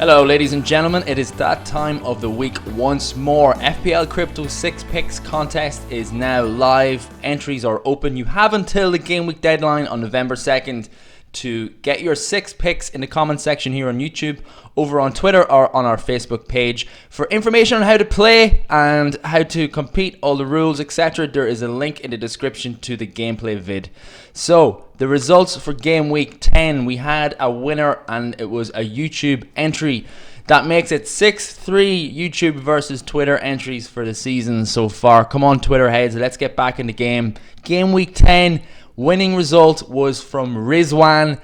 Hello ladies and gentlemen, it is that time of the week once more. FPL Crypto 6 Picks contest is now live. Entries are open. You have until the game week deadline on November 2nd to get your 6 picks in the comment section here on YouTube, over on Twitter or on our Facebook page. For information on how to play and how to compete, all the rules, etc., there is a link in the description to the gameplay vid. So, the results for game week 10, we had a winner and it was a YouTube entry. That makes it 6-3 YouTube versus Twitter entries for the season so far. Come on, Twitter heads, let's get back in the game. Game week 10, winning result was from Rizwan,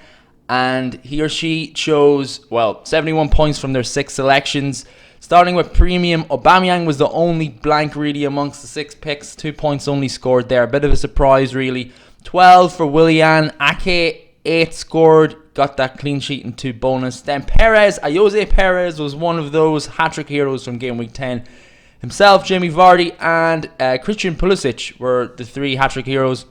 and he or she chose, 71 points from their 6 selections. Starting with Premium, Aubameyang was the only blank really amongst the 6 picks. 2 points only scored there. A bit of a surprise really. 12 for Willian. Ake, 8 scored. Got that clean sheet and 2 bonus. Then Perez, Jose Perez was one of those hat-trick heroes from Game Week 10. Himself, Jamie Vardy, and Christian Pulisic were the 3 hat-trick heroes.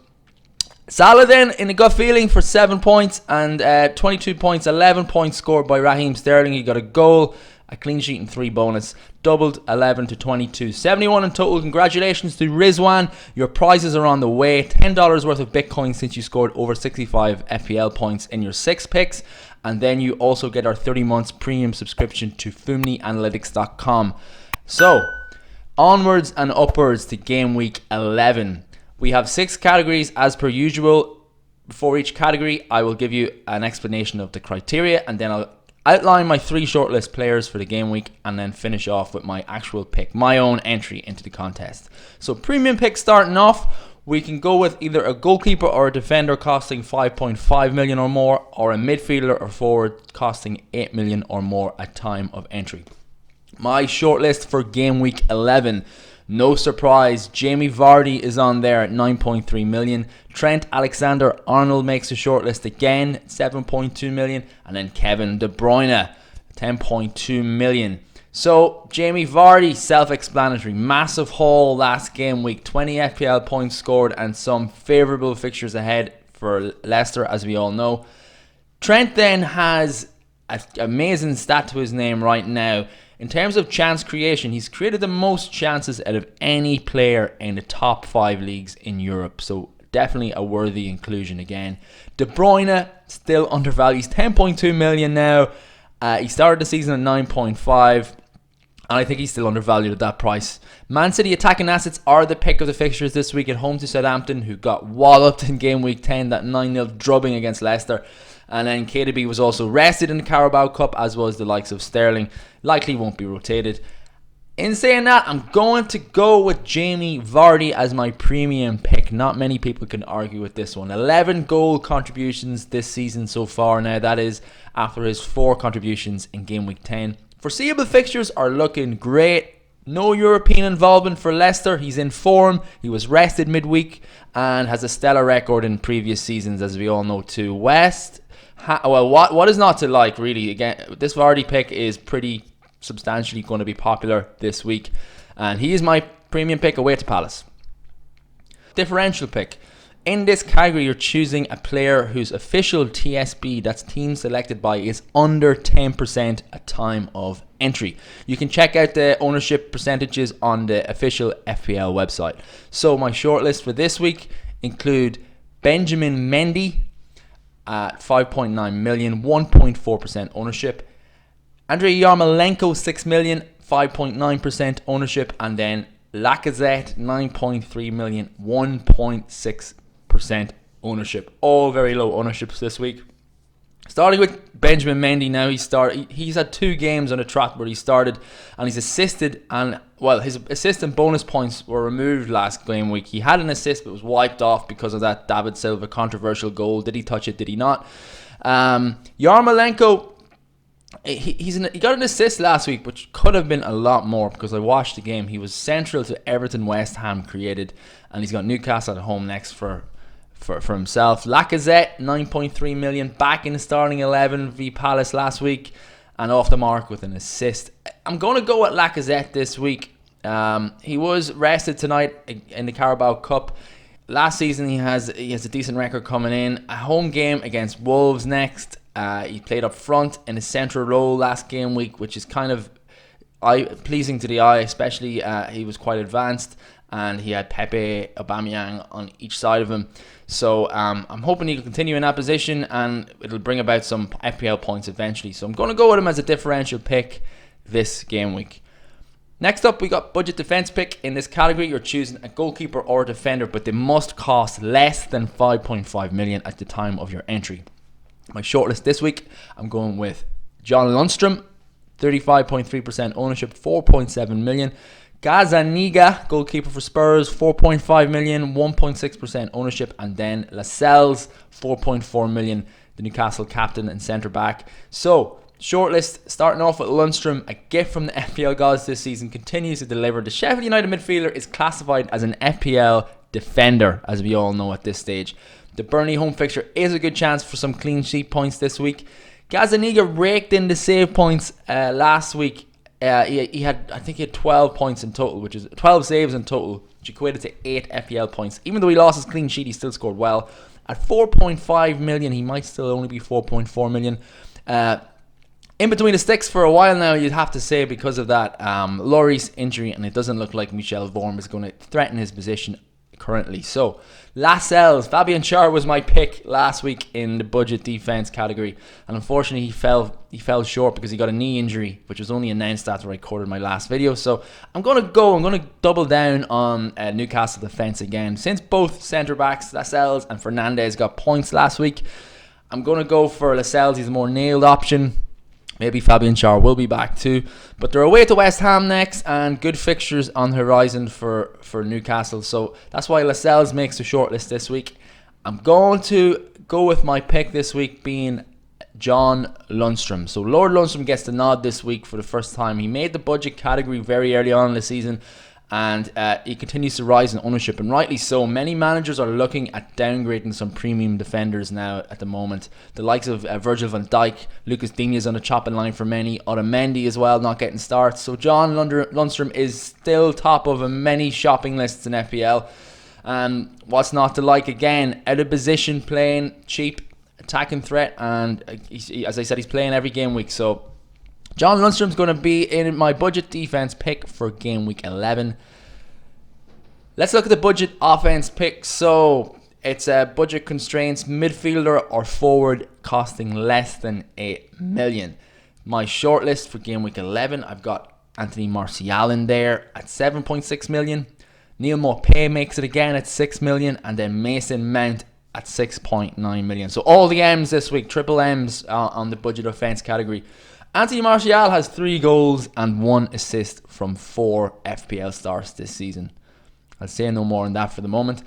Salah then in a gut feeling for 7 points and 22 points, 11 points scored by Raheem Sterling. He got a goal, a clean sheet and 3 bonus. Doubled 11 to 22. 71 in total. Congratulations to Rizwan. Your prizes are on the way. $10 worth of Bitcoin since you scored over 65 FPL points in your 6 picks. And then you also get our 30 months premium subscription to FoomniAnalytics.com. So, onwards and upwards to game week 11. We have 6 categories as per usual. For each category, I will give you an explanation of the criteria, and then I'll outline my 3 shortlist players for the game week, and then finish off with my actual pick, my own entry into the contest. So premium pick starting off, we can go with either a goalkeeper or a defender costing 5.5 million or more, or a midfielder or forward costing 8 million or more at time of entry. My shortlist for game week 11. No surprise, Jamie Vardy is on there at 9.3 million. Trent Alexander-Arnold makes the shortlist again, 7.2 million. And then Kevin De Bruyne, 10.2 million. So, Jamie Vardy, self-explanatory. Massive haul last game week. 20 FPL points scored and some favourable fixtures ahead for Leicester, as we all know. Trent then has an amazing stat to his name right now. In terms of chance creation, he's created the most chances out of any player in the top 5 leagues in Europe. So definitely a worthy inclusion again. De Bruyne, still undervalued. He's 10.2 million now. He started the season at 9.5. And I think he's still undervalued at that price. Man City attacking assets are the pick of the fixtures this week at home to Southampton, who got walloped in game week 10, that 9-0 drubbing against Leicester. And then KDB was also rested in the Carabao Cup, as was the likes of Sterling. Likely won't be rotated. In saying that, I'm going to go with Jamie Vardy as my premium pick. Not many people can argue with this one. 11 goal contributions this season so far. Now that is after his 4 contributions in game week 10. Foreseeable fixtures are looking great. No European involvement for Leicester. He's in form. He was rested midweek and has a stellar record in previous seasons, as we all know too. What is not to like, really? Again, this Vardy pick is pretty substantially going to be popular this week, and he is my premium pick away to Palace. Differential pick. In this category, you're choosing a player whose official TSB, that's team selected by, is under 10% at time of entry. You can check out the ownership percentages on the official FPL website. So my shortlist for this week include Benjamin Mendy at 5.9 million, 1.4% ownership. Andrei Yarmolenko, 6 million, 5.9% ownership. And then Lacazette, 9.3 million, 1.6% ownership. All very low ownerships this week. Starting with Benjamin Mendy now, he's had 2 games on a trot where he started, and he's assisted, and his assist and bonus points were removed last game week. He had an assist but was wiped off because of that David Silva controversial goal. Did he touch it? Did he not? Yarmolenko, he got an assist last week, which could have been a lot more because I watched the game. He was central to Everton West Ham created, and he's got Newcastle at home next for himself. Lacazette, 9.3 million, back in the starting 11 v Palace last week and off the mark with an assist. I'm going to go with Lacazette this week. He was rested tonight in the Carabao Cup. Last season he has a decent record coming in. A home game against Wolves next, He played up front in a central role last game week, which is kind of pleasing to the eye, especially he was quite advanced and he had Pepe, Aubameyang on each side of him. So I'm hoping he'll continue in that position and it'll bring about some FPL points eventually. So I'm going to go with him as a differential pick this game week. Next up, we got budget defense pick. In this category, you're choosing a goalkeeper or a defender, but they must cost less than 5.5 million at the time of your entry. My shortlist this week, I'm going with John Lundstram, 35.3% ownership, 4.7 million. Gazzaniga, goalkeeper for Spurs, 4.5 million, 1.6% ownership. And then Lascelles, 4.4 million, the Newcastle captain and centre back. So, shortlist, starting off with Lundstram, a gift from the FPL gods this season, continues to deliver. The Sheffield United midfielder is classified as an FPL defender, as we all know at this stage. The Burnley home fixture is a good chance for some clean sheet points this week. Gazzaniga raked in the save points last week. He had 12 points in total, which is 12 saves in total, which equated to 8 FPL points. Even though he lost his clean sheet, he still scored well. At 4.5 million, he might still only be 4.4 million. In between the sticks for a while now, you'd have to say, because of that Lloris injury, and it doesn't look like Michel Vorm is going to threaten his position currently. So, Lascelles, Fabian Schär was my pick last week in the budget defense category, and unfortunately he fell short because he got a knee injury, which was only announced after I recorded my last video. So I'm going to double down on Newcastle defense again. Since both centre backs Lascelles and Fernandez got points last week, I'm going to go for Lascelles. He's a more nailed option. Maybe Fabian Schär will be back too. But they're away to West Ham next, and good fixtures on the horizon for Newcastle. So that's why Lascelles makes the shortlist this week. I'm going to go with my pick this week being John Lundstram. So Lord Lundstram gets the nod this week for the first time. He made the budget category very early on in the season, and he continues to rise in ownership, and rightly so. Many managers are looking at downgrading some premium defenders now at the moment. The likes of Virgil van Dijk, Lucas Digne is on the chopping line for many, Otamendi as well, not getting starts. So John Lundstram is still top of many shopping lists in FPL. What's not to like? Again, out of position, playing cheap, attacking threat, and as I said, he's playing every game week. So John Lundstram's going to be in my budget defense pick for game week 11. Let's look at the budget offense pick. So it's a budget constraints midfielder or forward costing less than 8 million. My shortlist for game week 11, I've got Anthony Martial in there at 7.6 million. Neil Maupay makes it again at 6 million, and then Mason Mount at 6.9 million. So all the M's this week, triple M's on the budget offense category. Anthony Martial has 3 goals and 1 assist from 4 FPL starts this season. I'll say no more on that for the moment.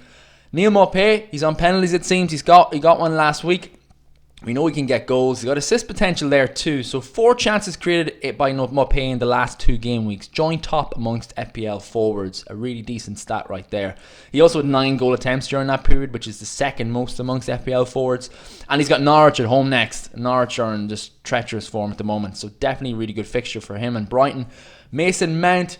Neil Maupay, he's on penalties it seems. He got one last week. We know he can get goals. He's got assist potential there too. So 4 chances created by Maupay in the last 2 game weeks. Joint top amongst FPL forwards. A really decent stat right there. He also had 9 goal attempts during that period, which is the second most amongst FPL forwards. And he's got Norwich at home next. Norwich are in just treacherous form at the moment. So definitely a really good fixture for him and Brighton. Mason Mount,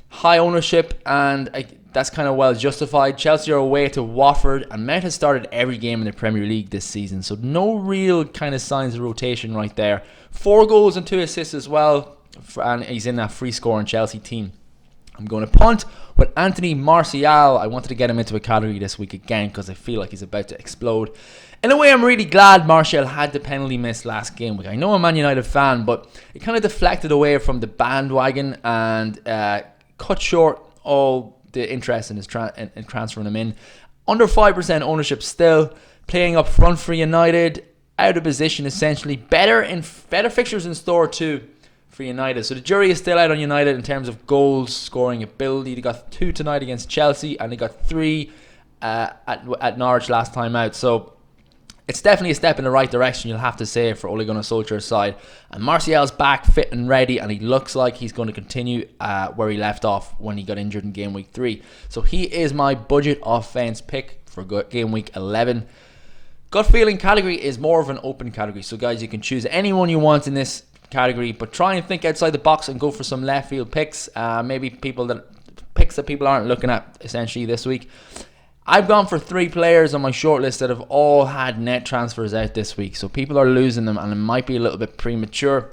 high ownership, and that's kind of well justified. Chelsea are away to Watford, and Mount has started every game in the Premier League this season, so no real kind of signs of rotation right there. 4 goals and 2 assists as well, and he's in that free scoring Chelsea team. I'm going to punt with Anthony Martial. I wanted to get him into a category this week again because I feel like he's about to explode. In a way, I'm really glad Martial had the penalty miss last game week. I know I'm a Man United fan, but it kind of deflected away from the bandwagon and cut short all the interest in his in transferring him in. Under 5% ownership still, playing up front for United, out of position essentially. Better fixtures in store too for United. So the jury is still out on United in terms of goals scoring ability. They got 2 tonight against Chelsea, and they got 3 at Norwich last time out. So it's definitely a step in the right direction, you'll have to say, for Ole Gunnar Solskjaer's side. And Martial's back, fit and ready, and he looks like he's going to continue where he left off when he got injured in game week 3. So he is my budget offense pick for game week 11. Gut feeling category is more of an open category. So guys, you can choose anyone you want in this category, but try and think outside the box and go for some left field picks. Maybe picks that people aren't looking at essentially this week. I've gone for 3 players on my shortlist that have all had net transfers out this week. So people are losing them and it might be a little bit premature.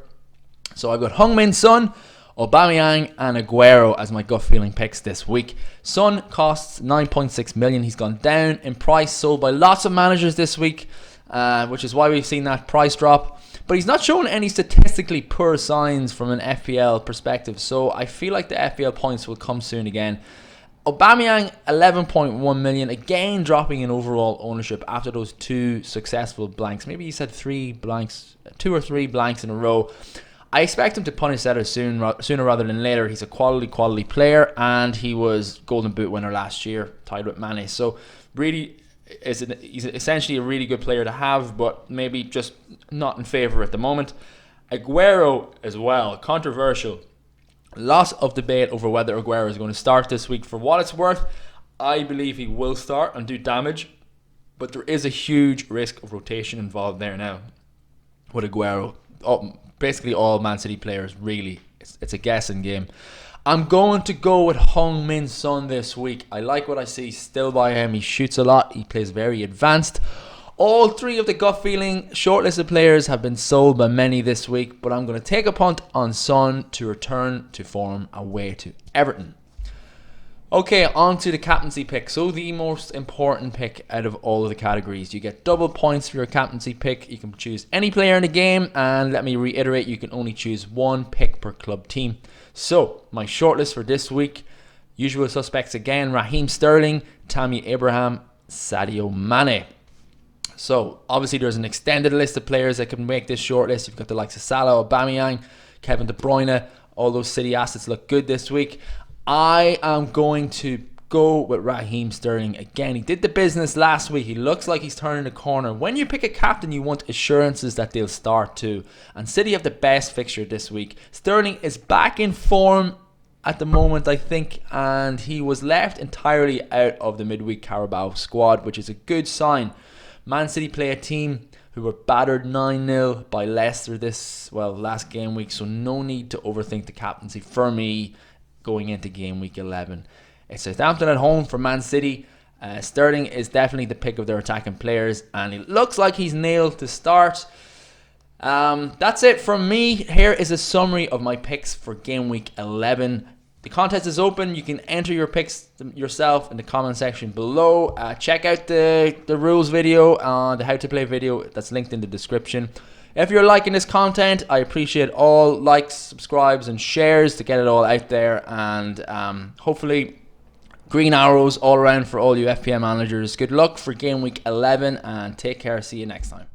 So I've got Heung-min Son, Aubameyang and Aguero as my gut feeling picks this week. Son costs 9.6 million. He's gone down in price, sold by lots of managers this week, which is why we've seen that price drop. But he's not showing any statistically poor signs from an FPL perspective, so I feel like the FPL points will come soon again. Aubameyang, 11.1 million, again dropping in overall ownership after those 2 successful blanks. Maybe he said 3 blanks, 2 or 3 blanks in a row. I expect him to punish that sooner rather than later. He's a quality player, and he was Golden Boot winner last year, tied with Mane. So really, he's essentially a really good player to have, but maybe just not in favour at the moment. Aguero as well, controversial. Lots of debate over whether Aguero is going to start this week. For what it's worth, I believe he will start and do damage, but there is a huge risk of rotation involved there now with Aguero. Basically all Man City players, really. It's a guessing game. I'm going to go with Heung-min Son this week. I like what I see still by him. He shoots a lot. He plays very advanced. All 3 of the gut feeling shortlisted players have been sold by many this week, but I'm going to take a punt on Son to return to form away to Everton. Okay, on to the captaincy pick. So the most important pick out of all of the categories. You get double points for your captaincy pick. You can choose any player in the game, and let me reiterate, you can only choose 1 pick per club team. So my shortlist for this week, usual suspects again: Raheem Sterling, Tammy Abraham, Sadio Mane. So obviously there's an extended list of players that can make this shortlist. You've got the likes of Salah, Aubameyang, Kevin De Bruyne. All those City assets look good this week. I am going to go with Raheem Sterling again. He did the business last week. He looks like he's turning the corner. When you pick a captain, you want assurances that they'll start too. And City have the best fixture this week. Sterling is back in form at the moment, I think, and he was left entirely out of the midweek Carabao squad, which is a good sign. Man City play a team who were battered 9-0 by Leicester last game week, so no need to overthink the captaincy for me going into game week 11. It's Southampton at home for Man City. Sterling is definitely the pick of their attacking players, and it looks like he's nailed to start. That's it from me. Here is a summary of my picks for game week 11. The contest is open. You can enter your picks yourself in the comment section below. Check out the rules video, the how to play video that's linked in the description. If you're liking this content, I appreciate all likes, subscribes and shares to get it all out there, and hopefully green arrows all around for all you FPL managers. Good luck for game week 11 and take care. See you next time.